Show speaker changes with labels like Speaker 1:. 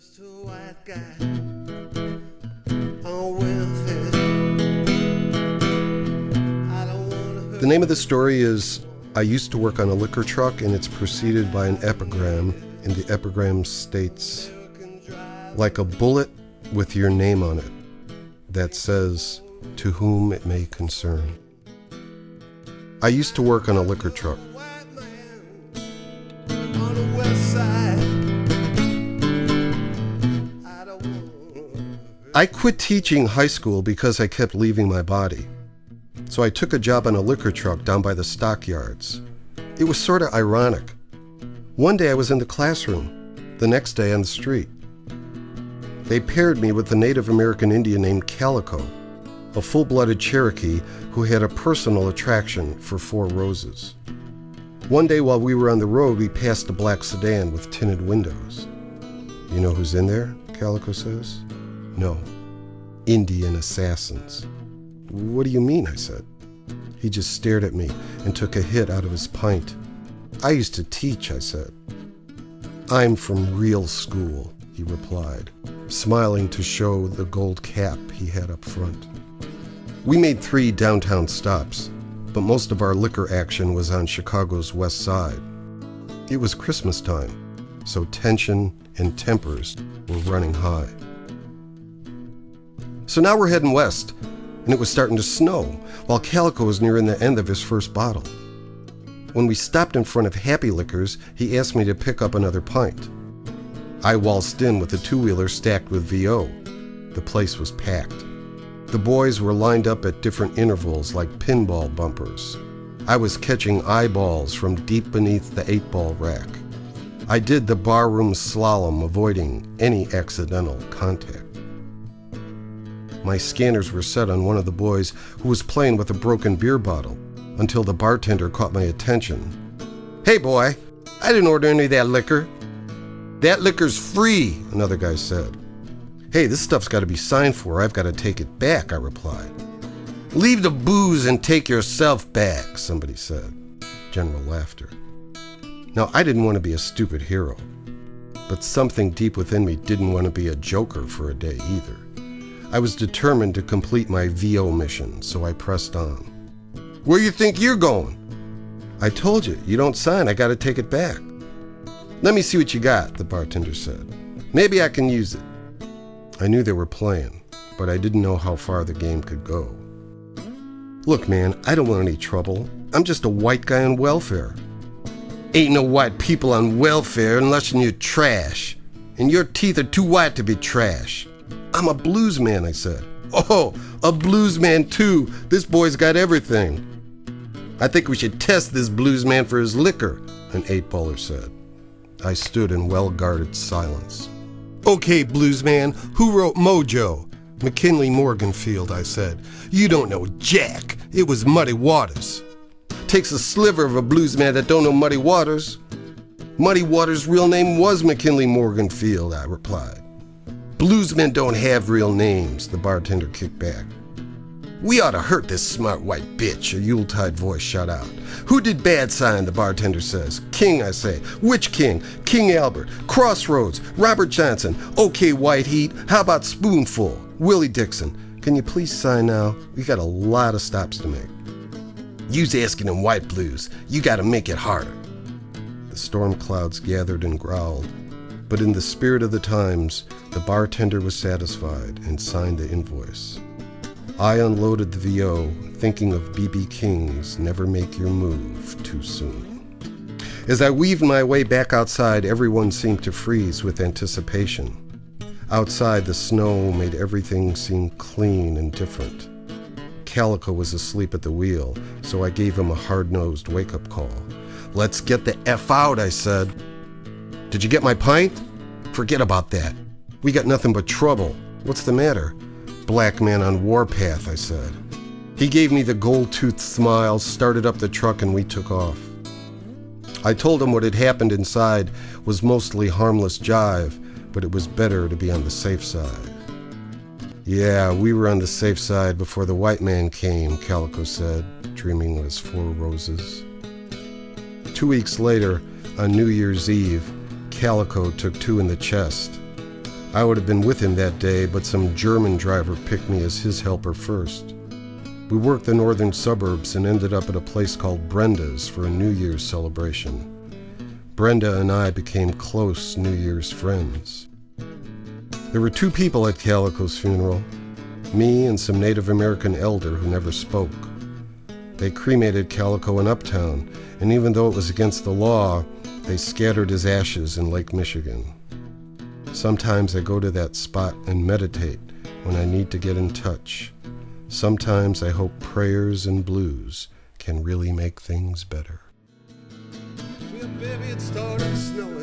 Speaker 1: Just a white guy on welfare. I don't wanna hurt.
Speaker 2: The name of the story is I Used to Work on a Liquor Truck, and it's preceded by an epigram, and the epigram states, like a bullet with your name on it that says, to whom it may concern. I used to work on a liquor truck.
Speaker 1: White man on the west side. I don't wanna.
Speaker 2: I quit teaching high school because I kept leaving my body. So I took a job on a liquor truck down by the stockyards. It was sort of ironic. One day I was in the classroom, the next day on the street. They paired me with a Native American Indian named Calico, a full-blooded Cherokee who had a personal attraction for Four Roses. One day while we were on the road, we passed a black sedan with tinted windows. You know who's in there? Calico says. No, Indian assassins. What do you mean? I said. He just stared at me and took a hit out of his pint. I used to teach, I said. I'm from real school, he replied, smiling to show the gold cap he had up front. We made 3 downtown stops, but most of our liquor action was on Chicago's west side. It was Christmas time, so tension and tempers were running high. So now we're heading west, and it was starting to snow, while Calico was nearing the end of his first bottle. When we stopped in front of Happy Liquors, he asked me to pick up another pint. I waltzed in with a 2-wheeler stacked with VO. The place was packed. The boys were lined up at different intervals like pinball bumpers. I was catching eyeballs from deep beneath the 8-ball rack. I did the barroom slalom, avoiding any accidental contact. My scanners were set on one of the boys who was playing with a broken beer bottle until the bartender caught my attention. Hey boy, I didn't order any of that liquor. That liquor's free, another guy said. Hey, this stuff's got to be signed for. I've got to take it back, I replied. Leave the booze and take yourself back, somebody said. General laughter. Now, I didn't want to be a stupid hero, but something deep within me didn't want to be a joker for a day either. I was determined to complete my VO mission, so I pressed on. Where you think you're going? I told you, you don't sign, I got to take it back. Let me see what you got, the bartender said. Maybe I can use it. I knew they were playing, but I didn't know how far the game could go. Look, man, I don't want any trouble. I'm just a white guy on welfare. Ain't no white people on welfare unless you're trash, and your teeth are too white to be trash. I'm a blues man, I said. Oh, a blues man too. This boy's got everything. I think we should test this blues man for his liquor, an 8-baller said. I stood in well-guarded silence. Okay, blues man, who wrote Mojo? McKinley Morganfield, I said. You don't know Jack. It was Muddy Waters. Takes a sliver of a blues man that don't know Muddy Waters. Muddy Waters' real name was McKinley Morganfield, I replied. Bluesmen don't have real names, the bartender kicked back. We ought to hurt this smart white bitch, a Yuletide voice shot out. Who did bad sign, the bartender says. King, I say. Which king? King Albert. Crossroads. Robert Johnson. Okay, White Heat. How about Spoonful? Willie Dixon. Can you please sign now? We got a lot of stops to make. You's asking in white blues. You gotta make it harder. The storm clouds gathered and growled. But in the spirit of the times, the bartender was satisfied and signed the invoice. I unloaded the VO, thinking of B.B. King's Never Make Your Move Too Soon. As I weaved my way back outside, everyone seemed to freeze with anticipation. Outside, the snow made everything seem clean and different. Calico was asleep at the wheel, so I gave him a hard-nosed wake-up call. Let's get the F out, I said. Did you get my pint? Forget about that. We got nothing but trouble. What's the matter? Black man on warpath, I said. He gave me the gold-toothed smile, started up the truck, and we took off. I told him what had happened inside was mostly harmless jive, but it was better to be on the safe side. Yeah, we were on the safe side before the white man came, Calico said, dreaming of his 4 roses. 2 weeks later, on New Year's Eve, Calico took 2 in the chest. I would have been with him that day, but some German driver picked me as his helper first. We worked the northern suburbs and ended up at a place called Brenda's for a New Year's celebration. Brenda and I became close New Year's friends. There were 2 people at Calico's funeral, me and some Native American elder who never spoke. They cremated Calico in Uptown, and even though it was against the law, they scattered his ashes in Lake Michigan. Sometimes I go to that spot and meditate when I need to get in touch. Sometimes I hope prayers and blues can really make things better.
Speaker 1: Well, baby, it started snowing.